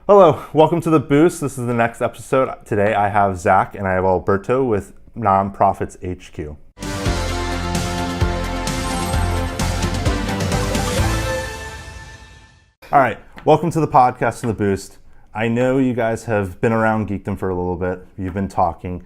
Hello, welcome to The Boost. This is the next episode. Today I have Zach and I have Alberto with Nonprofits HQ. All right, welcome to the podcast and The Boost. I know you guys have been around Geekdom for a little bit. You've been talking,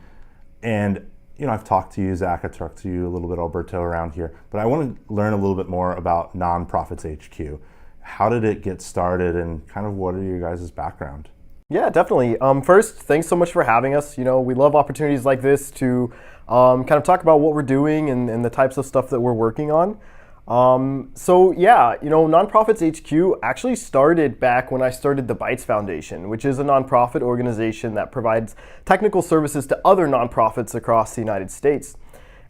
and I've talked to you, Zach. I've talked to you a little bit, Alberto, around here. But I want to learn a little bit more about Nonprofits HQ. How did it get started, and kind of what are your guys' background? Yeah, definitely. First, thanks so much for having us. We love opportunities like this to kind of talk about what we're doing and the types of stuff that we're working on. Nonprofits HQ actually started back when I started the Bytes Foundation, which is a nonprofit organization that provides technical services to other nonprofits across the United States.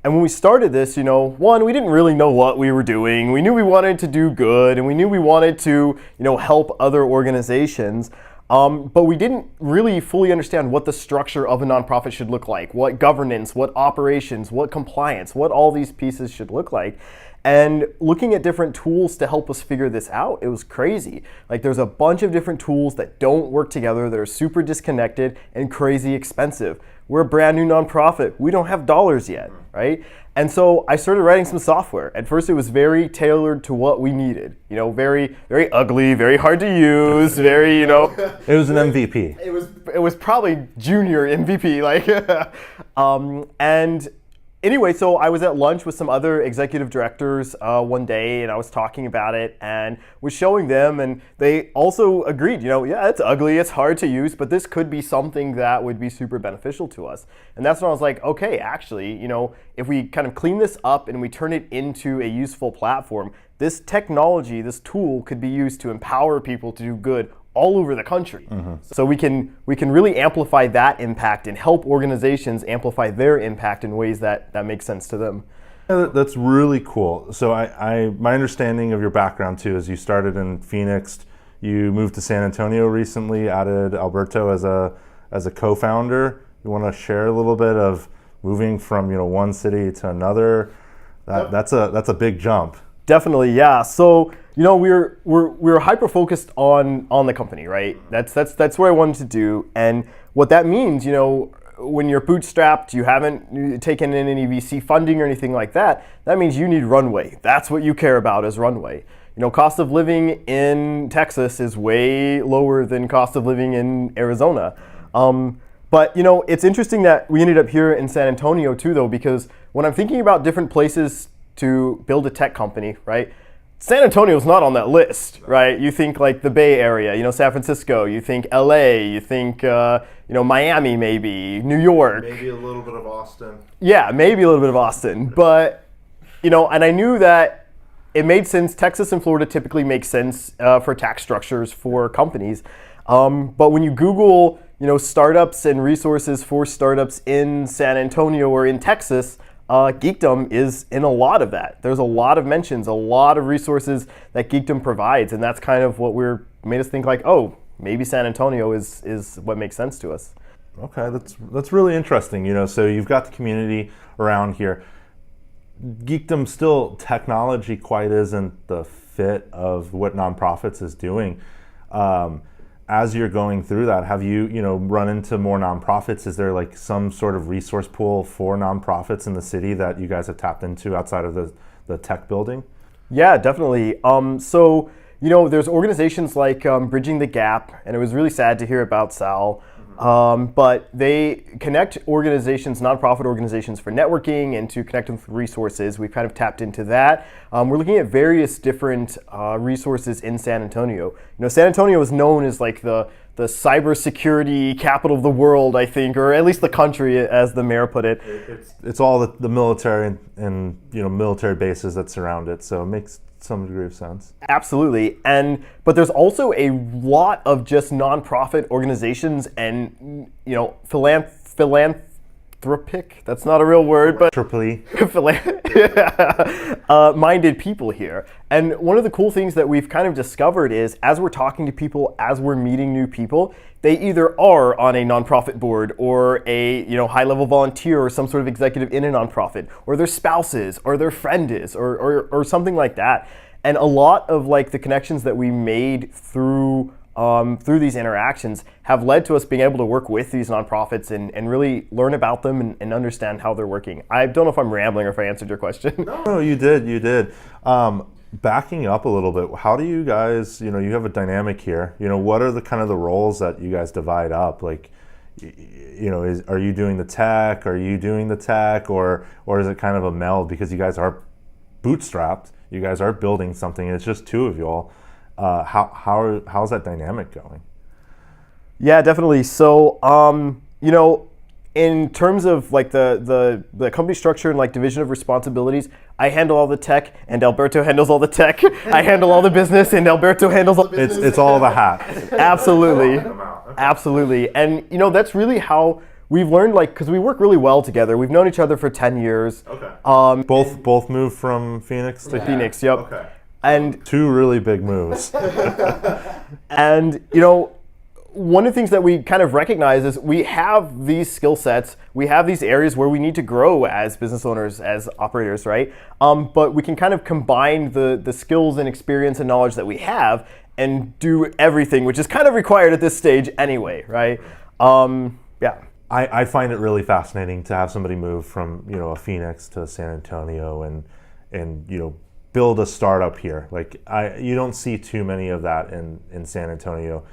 And when we started this, we didn't really know what we were doing. We knew we wanted to do good, and we knew we wanted to, help other organizations. But we didn't really fully understand what the structure of a nonprofit should look like, what governance, what operations, what compliance, what all these pieces should look like. And looking at different tools to help us figure this out, it was crazy. Like, there's a bunch of different tools that don't work together, that are super disconnected and crazy expensive. We're a brand new nonprofit. We don't have dollars yet, right? And so I started writing some software. At first, it was very tailored to what we needed. Very, very ugly, very hard to use, very, It was an MVP. It was probably junior MVP, Anyway, so I was at lunch with some other executive directors one day, and I was talking about it and was showing them, and they also agreed, yeah, it's ugly, it's hard to use, but this could be something that would be super beneficial to us. And that's when I was like, okay, actually, if we kind of clean this up and we turn it into a useful platform, this technology, this tool could be used to empower people to do good all over the country. Mm-hmm. So we can really amplify that impact and help organizations amplify their impact in ways that make sense to them. Yeah, that's really cool. So my understanding of your background too is you started in Phoenix, you moved to San Antonio recently, added Alberto as a co-founder. You want to share a little bit of moving from one city to another? That's a big jump. Definitely, yeah. So we're hyper focused on the company, right? That's what I wanted to do, and what that means, when you're bootstrapped, you haven't taken in any VC funding or anything like that. That means you need runway. That's what you care about is runway. Cost of living in Texas is way lower than cost of living in Arizona. But it's interesting that we ended up here in San Antonio too, though, because when I'm thinking about different places to build a tech company, right? San Antonio's not on that list, right? You think like the Bay Area, San Francisco, you think LA, you think Miami maybe, New York. Maybe a little bit of Austin. Yeah, maybe a little bit of Austin. But, and I knew that it made sense. Texas and Florida typically make sense for tax structures for companies. But when you Google, startups and resources for startups in San Antonio or in Texas, Geekdom is in a lot of that. There's a lot of mentions, a lot of resources that Geekdom provides, and that's kind of what made us think like, oh, maybe San Antonio is what makes sense to us. Okay, that's really interesting. So you've got the community around here. Geekdom still, technology quite isn't the fit of what nonprofits is doing. As you're going through that, have you run into more nonprofits? Is there like some sort of resource pool for nonprofits in the city that you guys have tapped into outside of the tech building? Yeah, definitely. There's organizations like Bridging the Gap, and it was really sad to hear about Sal. But they connect organizations, nonprofit organizations, for networking and to connect them with resources. We've kind of tapped into that. We're looking at various different resources in San Antonio. San Antonio is known as like the cybersecurity capital of the world, I think, or at least the country, as the mayor put it. It's all the military and military bases that surround it, so it makes some degree of sense. Absolutely. But there's also a lot of just nonprofit organizations and philanthropic, that's not a real word, but minded people here. And one of the cool things that we've kind of discovered is, as we're talking to people, as we're meeting new people, they either are on a nonprofit board or a high-level volunteer or some sort of executive in a nonprofit, or their spouses or their friend is, or something like that. And a lot of like the connections that we made through through these interactions have led to us being able to work with these nonprofits and really learn about them and understand how they're working. I don't know if I'm rambling or if I answered your question. No, you did. Backing up a little bit, how do you guys, you have a dynamic here. What are the kind of the roles that you guys divide up? Like, are you doing the tech? Are you doing the tech? Or is it kind of a meld because you guys are bootstrapped? You guys are building something and it's just two of you all. How's that dynamic going? Yeah, definitely. So, in terms of like the company structure and like division of responsibilities, I handle all the tech and Alberto handles all the tech. I handle all the business and Alberto handles all the business. It's all the hats. Absolutely. Absolutely. And that's really how we've learned, like, because we work really well together. We've known each other for 10 years. Okay. Both moved from Phoenix to Phoenix, yep. Okay. And two really big moves. And one of the things that we kind of recognize is we have these skill sets, we have these areas where we need to grow as business owners, as operators, right? But we can kind of combine the skills and experience and knowledge that we have and do everything, which is kind of required at this stage anyway, right? Yeah. I find it really fascinating to have somebody move from a Phoenix to San Antonio and build a startup here. Like you don't see too many of that in San Antonio.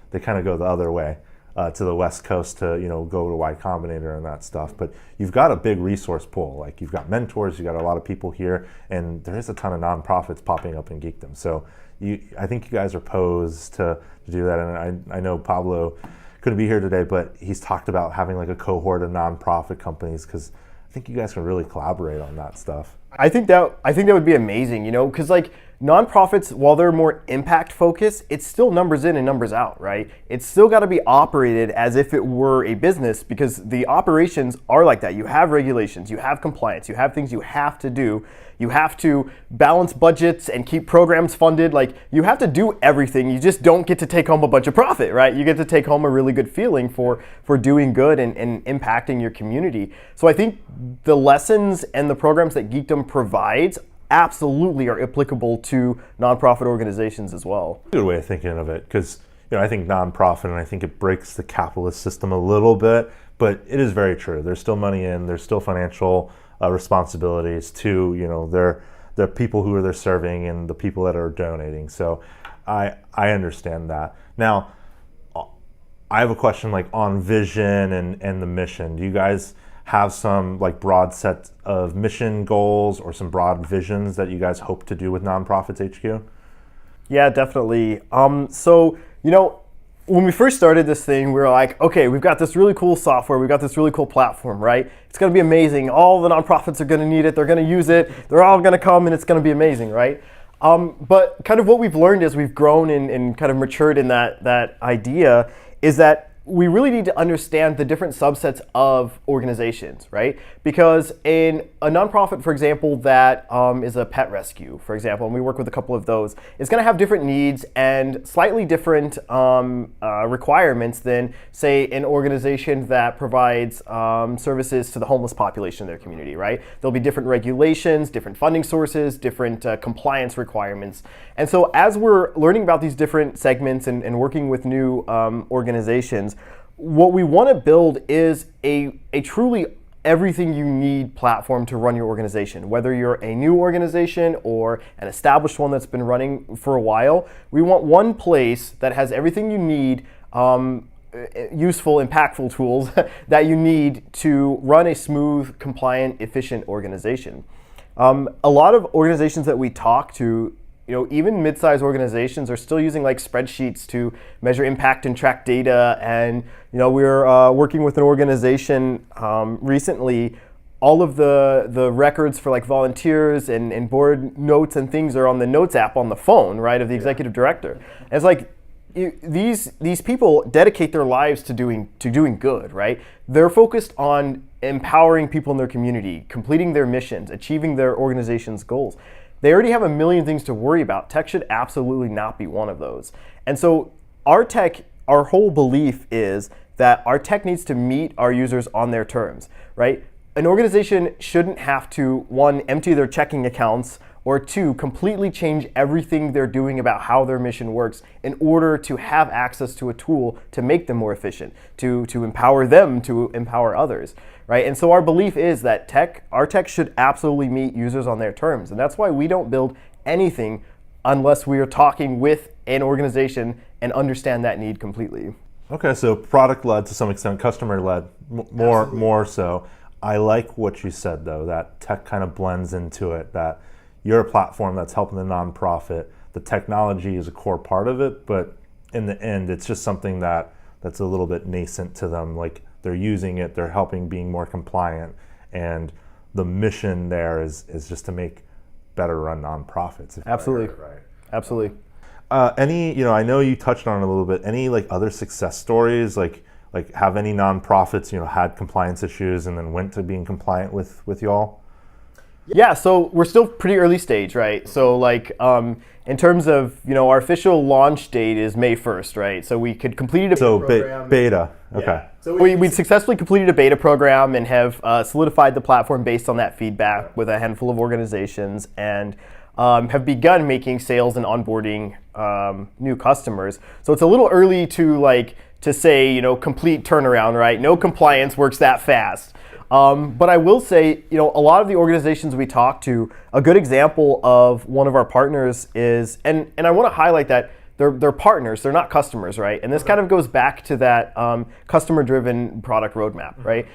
They kind of go the other way to the West Coast to go to Y Combinator and that stuff. But you've got a big resource pool. Like you've got mentors, you've got a lot of people here, and there is a ton of nonprofits popping up in geekdom. So I think you guys are posed to do that. And I know Pablo couldn't be here today, but he's talked about having like a cohort of nonprofit companies because I think you guys can really collaborate on that stuff. I think that would be amazing, because like nonprofits, while they're more impact focused, it's still numbers in and numbers out, right? It's still got to be operated as if it were a business because the operations are like that. You have regulations, you have compliance, you have things you have to do. You have to balance budgets and keep programs funded. Like you have to do everything. You just don't get to take home a bunch of profit, right? You get to take home a really good feeling for doing good and impacting your community. So I think the lessons and the programs that Geekdom provides absolutely are applicable to nonprofit organizations as well. Good way of thinking of it, because I think nonprofit, and I think it breaks the capitalist system a little bit, but it is very true. There's still money in, there's still financial responsibilities to the people who they're serving and the people that are donating. So I understand that. Now, I have a question like on vision and the mission. Do you guys have some like broad set of mission goals or some broad visions that you guys hope to do with Nonprofits HQ? Yeah, definitely. So, when we first started this thing, we were like, okay, we've got this really cool software, we've got this really cool platform, right? It's gonna be amazing. All the nonprofits are gonna need it, they're gonna use it, they're all gonna come and it's gonna be amazing, right? But kind of what we've learned as we've grown and kind of matured in that idea is that we really need to understand the different subsets of organizations, right? Because in a nonprofit, for example, that is a pet rescue, for example, and we work with a couple of those, it's gonna have different needs and slightly different requirements than, say, an organization that provides services to the homeless population in their community, right? There'll be different regulations, different funding sources, different compliance requirements. And so as we're learning about these different segments and working with new organizations, what we want to build is a truly everything you need platform to run your organization. Whether you're a new organization or an established one that's been running for a while, we want one place that has everything you need, useful, impactful tools that you need to run a smooth, compliant, efficient organization. A lot of organizations that we talk to, even mid-sized organizations are still using like spreadsheets to measure impact and track data. And we're working with an organization recently. All of the records for like volunteers and board notes and things are on the Notes app on the phone, right, of the executive director. And it's like these people dedicate their lives to doing good, right? They're focused on empowering people in their community, completing their missions, achieving their organization's goals. They already have a million things to worry about. Tech should absolutely not be one of those. And so our whole belief is that our tech needs to meet our users on their terms, right? An organization shouldn't have to, one, empty their checking accounts or two, completely change everything they're doing about how their mission works in order to have access to a tool to make them more efficient, to empower them to empower others, right? And so our belief is that our tech should absolutely meet users on their terms. And that's why we don't build anything unless we are talking with an organization and understand that need completely. Okay, so product-led to some extent, customer-led more so. I like what you said, though, that tech kind of blends into it, that you're a platform that's helping the nonprofit. The technology is a core part of it, but in the end, it's just something that's a little bit nascent to them. Like, they're using it, they're helping being more compliant, and the mission there is just to make better run nonprofits. Absolutely. Right. Absolutely. I know you touched on it a little bit. Any like other success stories, like have any nonprofits, had compliance issues and then went to being compliant with y'all? Yeah, so we're still pretty early stage, right? So in terms of, our official launch date is May 1st, right? So we could complete a program. Beta, okay. Yeah. So we successfully completed a beta program and have solidified the platform based on that feedback with a handful of organizations, and have begun making sales and onboarding new customers. So it's a little early to say, complete turnaround, right? No compliance works that fast. But I will say, a lot of the organizations we talk to, a good example of one of our partners is, and I want to highlight that they're partners, they're not customers, right? And this kind of goes back to that customer-driven product roadmap, right?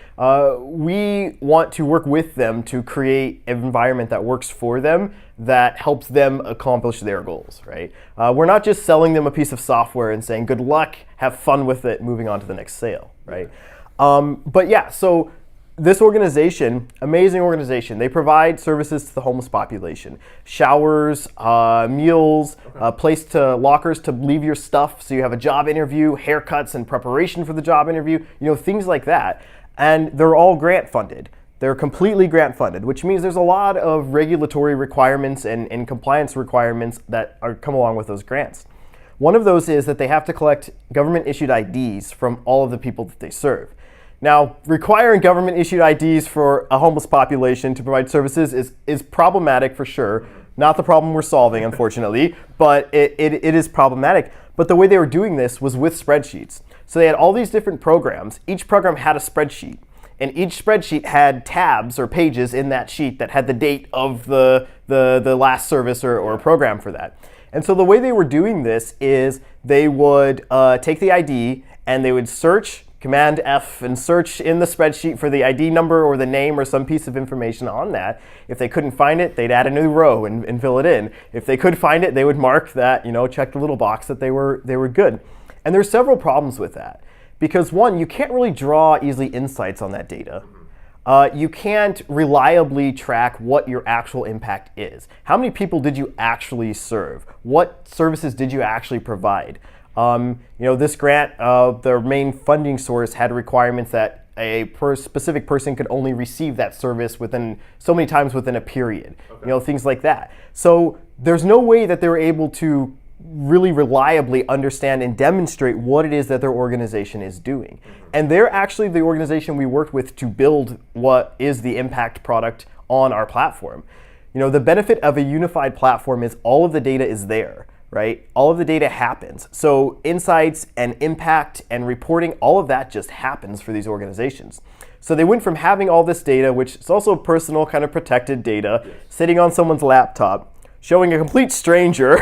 We want to work with them to create an environment that works for them, that helps them accomplish their goals, right? We're not just selling them a piece of software and saying, good luck, have fun with it, moving on to the next sale, right? But yeah, so this organization, amazing organization, they provide services to the homeless population. Showers, meals, lockers to leave your stuff so you have a job interview, haircuts in preparation for the job interview, things like that. And they're all grant funded. They're completely grant funded, which means there's a lot of regulatory requirements and compliance requirements that come along with those grants. One of those is that they have to collect government issued IDs from all of the people that they serve. Now, requiring government-issued IDs for a homeless population to provide services is problematic for sure. Not the problem we're solving, unfortunately, but it is problematic. But the way they were doing this was with spreadsheets. So they had all these different programs. Each program had a spreadsheet, and each spreadsheet had tabs or pages in that sheet that had the date of the last service or program for that. And so the way they were doing this is they would take the ID and they would search, Command F, and search in the spreadsheet for the ID number or the name or some piece of information on that. If they couldn't find it, they'd add a new row and fill it in. If they could find it, they would mark that, check the little box that they were good. And there's several problems with that. Because one, you can't really draw easily insights on that data. You can't reliably track what your actual impact is. How many people did you actually serve? What services did you actually provide? This grant, their main funding source had requirements that a specific person could only receive that service within so many times within a period, things like that. So there's no way that they were able to really reliably understand and demonstrate what it is that their organization is doing. And they're actually the organization we worked with to build what is the impact product on our platform. The benefit of a unified platform is all of the data is there. Right? All of the data happens. So insights and impact and reporting, all of that just happens for these organizations. So they went from having all this data, which is also personal kind of protected data, sitting on someone's laptop, showing a complete stranger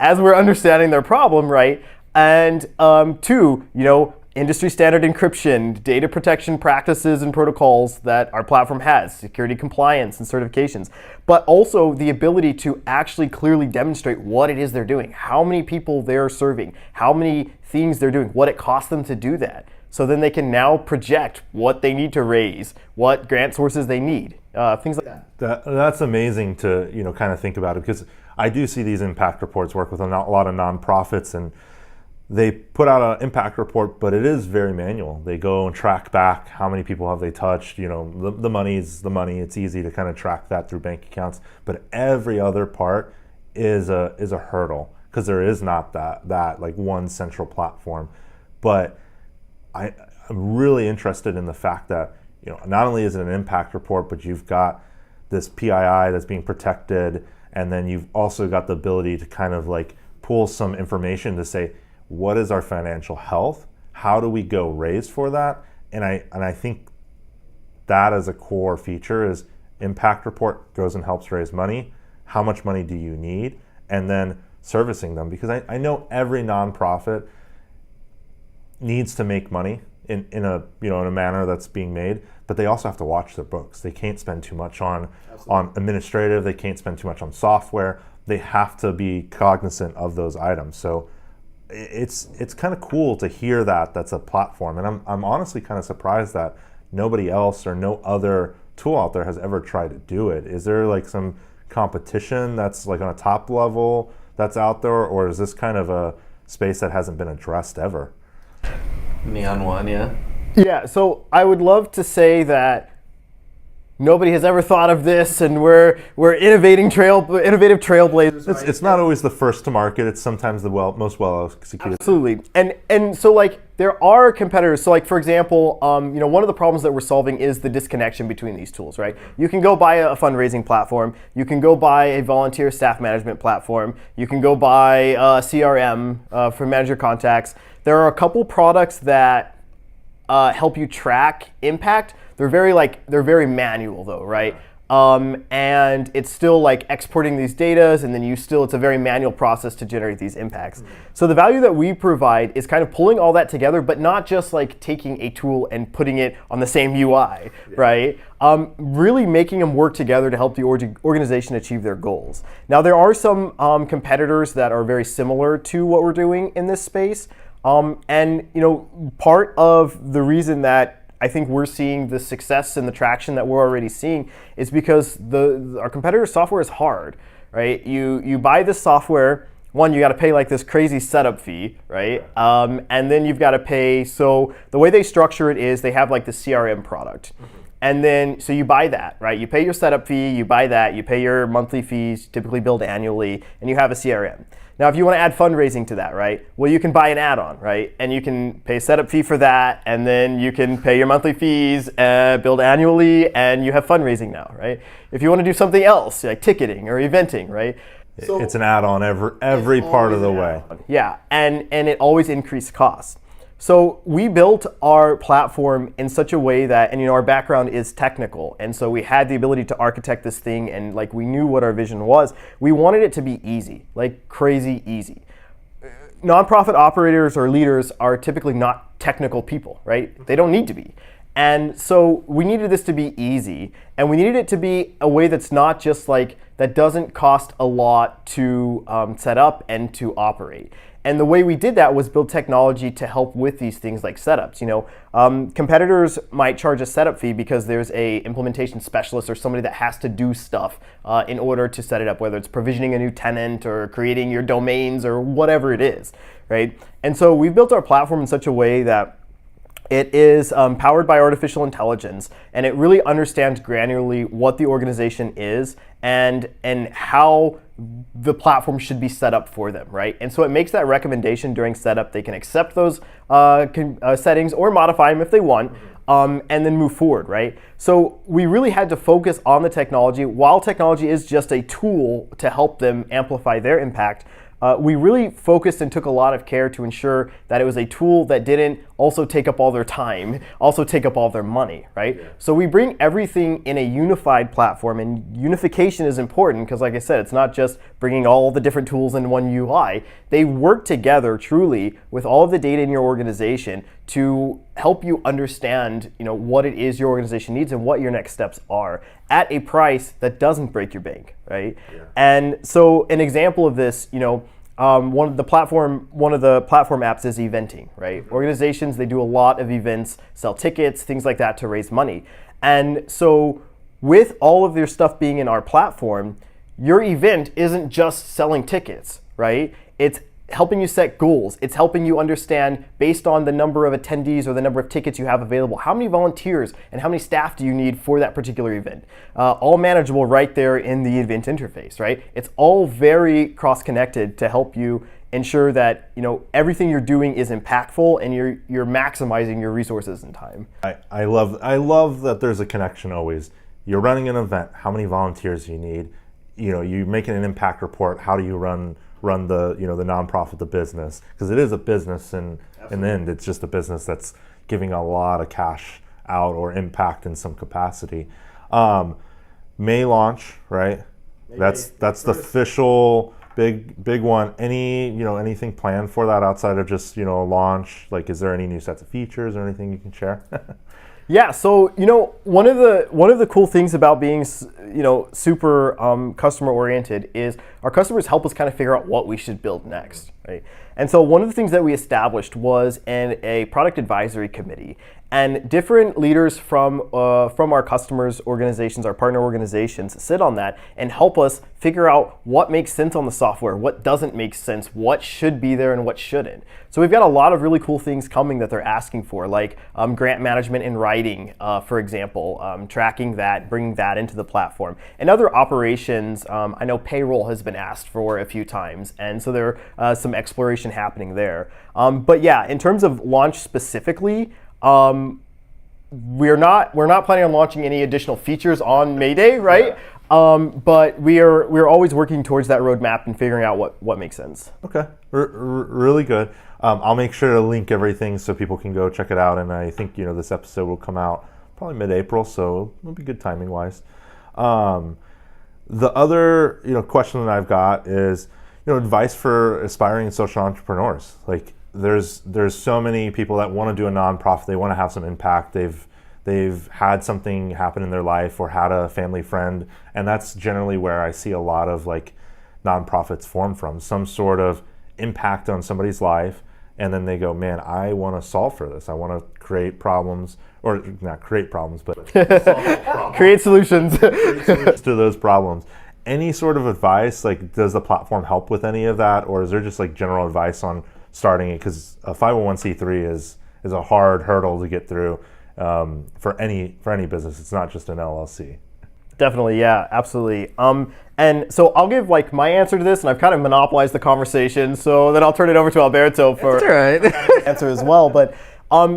as we're understanding their problem, right? And two, industry standard encryption, data protection practices and protocols that our platform has, security compliance and certifications, but also the ability to actually clearly demonstrate what it is they're doing, how many people they're serving, how many things they're doing, what it costs them to do that. So then they can now project what they need to raise, what grant sources they need, things like that. That's amazing to kind of think about it, because I do see these impact reports work with a lot of nonprofits, and they put out an impact report, but it is very manual. They go and track back how many people have they touched. The money's the money. It's easy to kind of track that through bank accounts. But every other part is a hurdle, because there is not that like one central platform. But I'm really interested in the fact that not only is it an impact report, but you've got this PII that's being protected, and then you've also got the ability to kind of like pull some information to say, what is our financial health? How do we go raise for that? And I think that as a core feature is impact report goes and helps raise money. How much money do you need? And then servicing them, because I know every nonprofit needs to make money in a in a manner that's being made, but they also have to watch their books. They can't spend too much on administrative. They can't spend too much on software. They have to be cognizant of those items. So it's kind of cool to hear that that's a platform, and I'm honestly kind of surprised that nobody else or no other tool out there has ever tried to do it. Is there like some competition that's like on a top level that's out there, or is this kind of a space that hasn't been addressed ever? Neon One, yeah. Yeah, so I would love to say that nobody has ever thought of this, and we're innovative trailblazers. It's not always the first to market. It's sometimes the most well executed. Absolutely, and so like there are competitors. So like for example, one of the problems that we're solving is the disconnection between these tools, right? You can go buy a fundraising platform. You can go buy a volunteer staff management platform. You can go buy a CRM for manage your contacts. There are a couple products that help you track impact. They're very manual though, right? And it's still like exporting these datas, and then it's a very manual process to generate these impacts. So the value that we provide is kind of pulling all that together, but not just like taking a tool and putting it on the same UI, right? Really making them work together to help the organization achieve their goals. Now there are some competitors that are very similar to what we're doing in this space. And part of the reason that I think we're seeing the success and the traction that we're already seeing is because our competitor software is hard, right? You buy this software, one, you got to pay like this crazy setup fee, right? And then you've got to pay. So the way they structure it is they have like the CRM product. And then, so you buy that, right? You pay your setup fee, you buy that, you pay your monthly fees, typically billed annually, and you have a CRM. Now, if you want to add fundraising to that, right? Well, you can buy an add-on, right? And you can pay a setup fee for that, and then you can pay your monthly fees, billed annually, and you have fundraising now, right? If you want to do something else, like ticketing or eventing, right? So it's an add-on every part of the way. Yeah, and it always increased costs. So we built our platform in such a way that, and our background is technical, and so we had the ability to architect this thing, and like we knew what our vision was. We wanted it to be easy, like crazy easy. Nonprofit operators or leaders are typically not technical people, right? They don't need to be. And so we needed this to be easy, and we needed it to be a way that's not just like, that doesn't cost a lot to set up and to operate. And the way we did that was build technology to help with these things like setups. Competitors might charge a setup fee because there's a implementation specialist or somebody that has to do stuff in order to set it up, whether it's provisioning a new tenant or creating your domains or whatever it is, right? And so we built our platform in such a way that it is powered by artificial intelligence, and it really understands granularly what the organization is and how the platform should be set up for them, right? And so it makes that recommendation during setup. They can accept those settings or modify them if they want, and then move forward, right? So we really had to focus on the technology. While technology is just a tool to help them amplify their impact, we really focused and took a lot of care to ensure that it was a tool that didn't also take up all their time, also take up all their money, right? Yeah. So we bring everything in a unified platform, and unification is important because, like I said, it's not just bringing all the different tools in one UI. They work together truly with all of the data in your organization to help you understand, what it is your organization needs and what your next steps are at a price that doesn't break your bank, right? Yeah. And so an example of this, one of the platform apps is eventing, right? Mm-hmm. Organizations, they do a lot of events, sell tickets, things like that to raise money. And so with all of your stuff being in our platform, your event isn't just selling tickets, right? It's helping you set goals. It's helping you understand, based on the number of attendees or the number of tickets you have available, how many volunteers and how many staff do you need for that particular event. All manageable right there in the event interface, right? It's all very cross-connected to help you ensure that everything you're doing is impactful and you're maximizing your resources and time. I love that there's a connection always you're running an event. How many volunteers do you need? You making an impact report. How do you run the the nonprofit, the business? Because it is a business, and in the end, it's just a business that's giving a lot of cash out or impact in some capacity. May launch, right? That's the official big one. Anything planned for that outside of just launch? Like, is there any new sets of features or anything you can share? Yeah, so one of the cool things about being super customer oriented is our customers help us kind of figure out what we should build next, right? And so one of the things that we established was a product advisory committee, and different leaders from our customers' organizations, our partner organizations, sit on that and help us figure out what makes sense on the software, what doesn't make sense, what should be there and what shouldn't. So we've got a lot of really cool things coming that they're asking for, like grant management in writing, for example, tracking that, bringing that into the platform. And other operations, I know payroll has been asked for a few times, and so there some exploration happening there. But yeah, in terms of launch specifically, we're not planning on launching any additional features on May Day, right? Yeah. But we're always working towards that roadmap and figuring out what makes sense. Okay, really good. I'll make sure to link everything so people can go check it out. And I think this episode will come out probably mid-April, so it'll be good timing wise. The other question that I've got is advice for aspiring social entrepreneurs. Like, there's so many people that want to do a nonprofit. They want to have some impact. They've had something happen in their life or had a family friend, and that's generally where I see a lot of like nonprofits form from, some sort of impact on somebody's life, and then they go, man, I want to solve for this. I want to create problems, or not create problems, but solve problems. Create solutions. Create solutions to those problems. Any sort of advice? Like, does the platform help with any of that, or is there just like general advice on starting it? Because a 501c3 is a hard hurdle to get through for any business. It's not just an LLC. Definitely, yeah, absolutely. And so I'll give like my answer to this, and I've kind of monopolized the conversation, so then I'll turn it over to Alberto for answer as well. But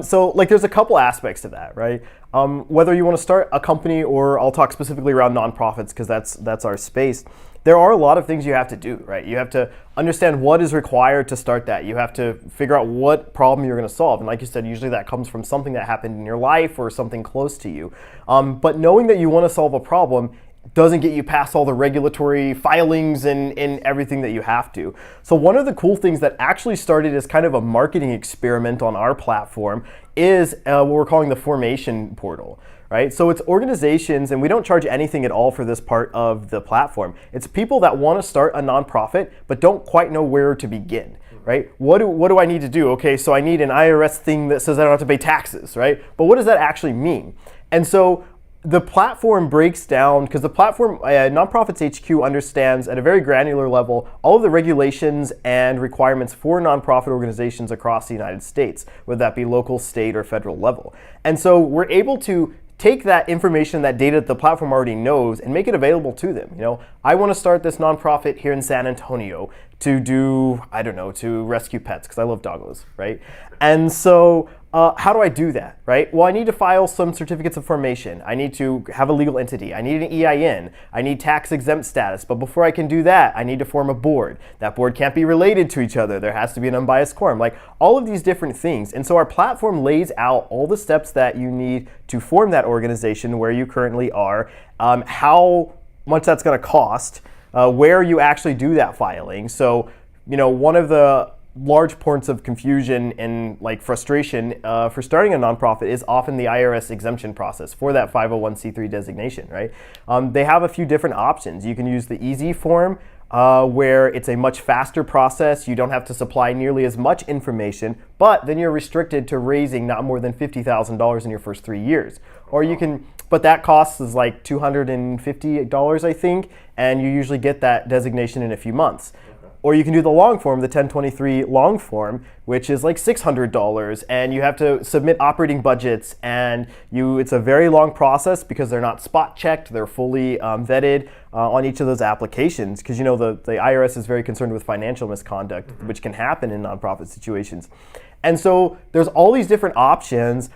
so like there's a couple aspects to that, right? Whether you want to start a company, or I'll talk specifically around nonprofits because that's our space. There are a lot of things you have to do, right? You have to understand what is required to start that. You have to figure out what problem you're going to solve. And like you said, usually that comes from something that happened in your life or something close to you. But knowing that you want to solve a problem doesn't get you past all the regulatory filings and everything that you have to. So one of the cool things that actually started as kind of a marketing experiment on our platform is what we're calling the formation portal. Right? So it's organizations, and we don't charge anything at all for this part of the platform. It's people that want to start a nonprofit but don't quite know where to begin. Right? What do I need to do? Okay, so I need an IRS thing that says I don't have to pay taxes, right? But what does that actually mean? And so the platform breaks down, because the platform, Nonprofits HQ, understands at a very granular level all of the regulations and requirements for nonprofit organizations across the United States, whether that be local, state, or federal level. And so we're able to take that information, that data that the platform already knows, and make it available to them. I want to start this nonprofit here in San Antonio to do, to rescue pets, because I love doggos, right? And so how do I do that, right? Well, I need to file some certificates of formation. I need to have a legal entity. I need an EIN. I need tax exempt status. But before I can do that, I need to form a board. That board can't be related to each other. There has to be an unbiased quorum, like all of these different things. And so our platform lays out all the steps that you need to form that organization where you currently are, how much that's going to cost, where you actually do that filing. So, one of the large points of confusion and like frustration for starting a nonprofit is often the IRS exemption process for that 501c3 designation, right? They have a few different options. You can use the easy form, where it's a much faster process. You don't have to supply nearly as much information, but then you're restricted to raising not more than $50,000 in your first 3 years. Or you can, but that cost is like $250, I think, and you usually get that designation in a few months. Or you can do the long form, the 1023 long form, which is like $600, and you have to submit operating budgets, and it's a very long process because they're not spot checked, they're fully vetted on each of those applications, because the IRS is very concerned with financial misconduct, which can happen in nonprofit situations. And so there's all these different options.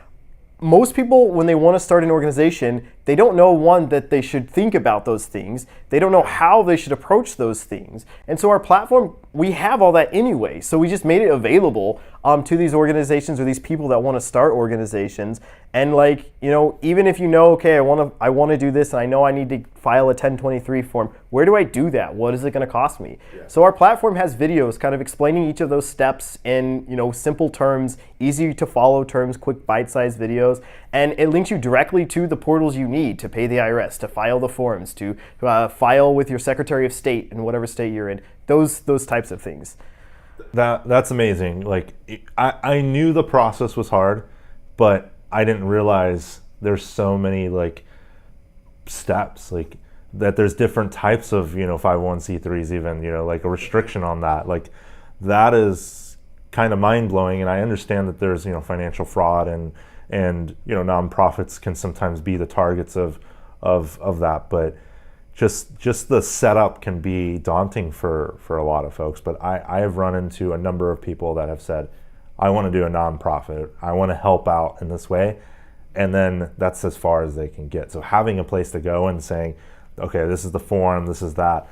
Most people, when they want to start an organization, they don't know, one, that they should think about those things. They don't know how they should approach those things. And so our platform, we have all that anyway. So we just made it available to these organizations or these people that want to start organizations. And like, you know, even if you know, okay, I want to do this and I know I need to file a 1023 form, where do I do that? What is it going to cost me? Yeah. So our platform has videos kind of explaining each of those steps in, you know, simple terms, easy to follow terms, quick bite-sized videos, and it links you directly to the portals you need to pay the IRS, to file the forms, to file with your Secretary of State in whatever state you're in, those types of things. That's amazing. Like, I knew the process was hard, but I didn't realize there's so many like steps, like that there's different types of, you know, 501c3s, even, you know, like a restriction on that. Like, that is kind of mind-blowing. And I understand that there's, you know, financial fraud and you know, nonprofits can sometimes be the targets of that, but just the setup can be daunting for a lot of folks. But I have run into a number of people that have said, I want to do a nonprofit, I want to help out in this way, and then that's as far as they can get. So having a place to go and saying, okay, this is the form, this is that,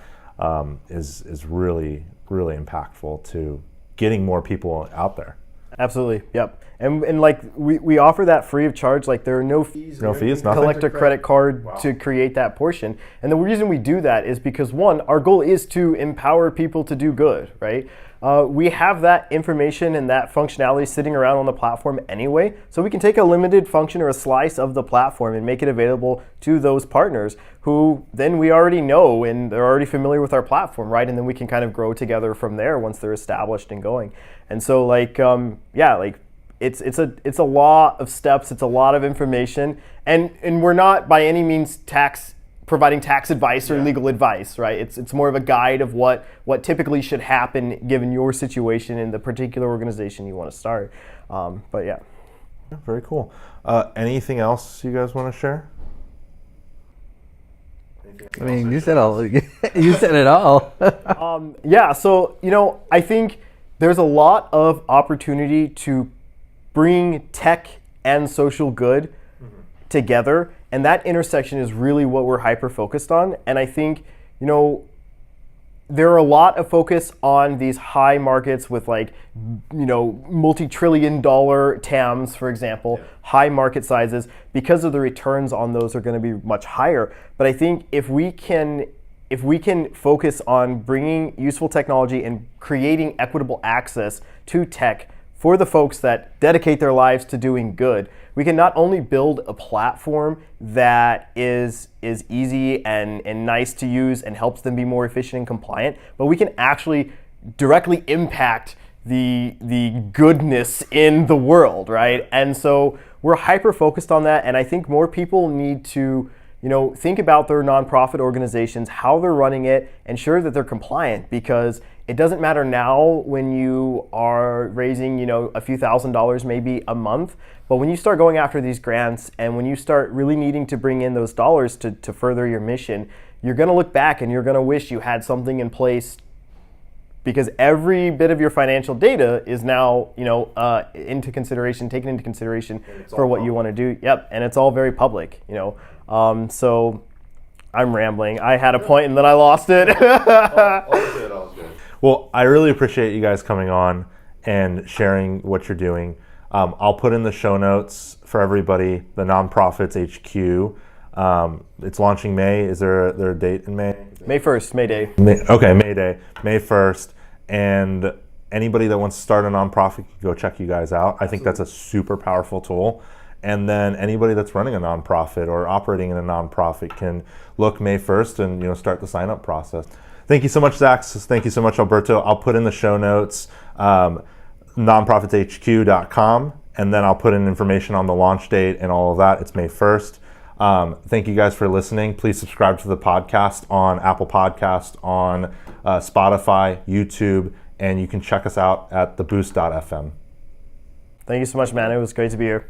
is really, really impactful to getting more people out there. Absolutely, yep. And like we offer that free of charge. Like, there are no fees. No fees, nothing. Collect a credit card to create that portion. And the reason we do that is because, one, our goal is to empower people to do good, right? We have that information and that functionality sitting around on the platform anyway, so we can take a limited function or a slice of the platform and make it available to those partners who then we already know and they're already familiar with our platform, right? And then we can kind of grow together from there once they're established and going. And so, like, like, it's a lot of steps, it's a lot of information, and we're not by any means providing tax advice or legal advice, right? It's more of a guide of what typically should happen given your situation in the particular organization you want to start. But yeah. Very cool. Anything else you guys want to share? I mean, you said all. You said it all. Yeah. So, you know, I think there's a lot of opportunity to bring tech and social good together, and that intersection is really what we're hyper focused on. And I think, you know, there are a lot of focus on these high markets with, like, you know, multi-trillion-dollar TAMs, for example, high market sizes, because of the returns on those are going to be much higher. But I think if we can focus on bringing useful technology and creating equitable access to tech for the folks that dedicate their lives to doing good, we can not only build a platform that is easy and nice to use and helps them be more efficient and compliant, but we can actually directly impact the goodness in the world, right? And so we're hyper focused on that, and I think more people need to, you know, think about their nonprofit organizations, how they're running it, ensure that they're compliant, because it doesn't matter now when you are raising, you know, a few $1,000s maybe a month, but when you start going after these grants and when you start really needing to bring in those dollars to further your mission, you're going to look back and you're going to wish you had something in place, because every bit of your financial data is now, you know, taken into consideration for what you want to do. Yep, and it's all very public, you know. So I'm rambling. I had a point and then I lost it. All good. Well, I really appreciate you guys coming on and sharing what you're doing. I'll put in the show notes for everybody the Nonprofits HQ. It's launching May. Is there a date in May? May 1st, May Day. May Day, May 1st. And anybody that wants to start a nonprofit, go check you guys out. I think that's a super powerful tool. And then anybody that's running a nonprofit or operating in a nonprofit can look May 1st and, you know, start the sign up process. Thank you so much, Zach. Thank you so much, Alberto. I'll put in the show notes nonprofitshq.com, and then I'll put in information on the launch date and all of that. It's May 1st. Thank you guys for listening. Please subscribe to the podcast on Apple Podcast, on Spotify, YouTube, and you can check us out at theboost.fm. Thank you so much, man. It was great to be here.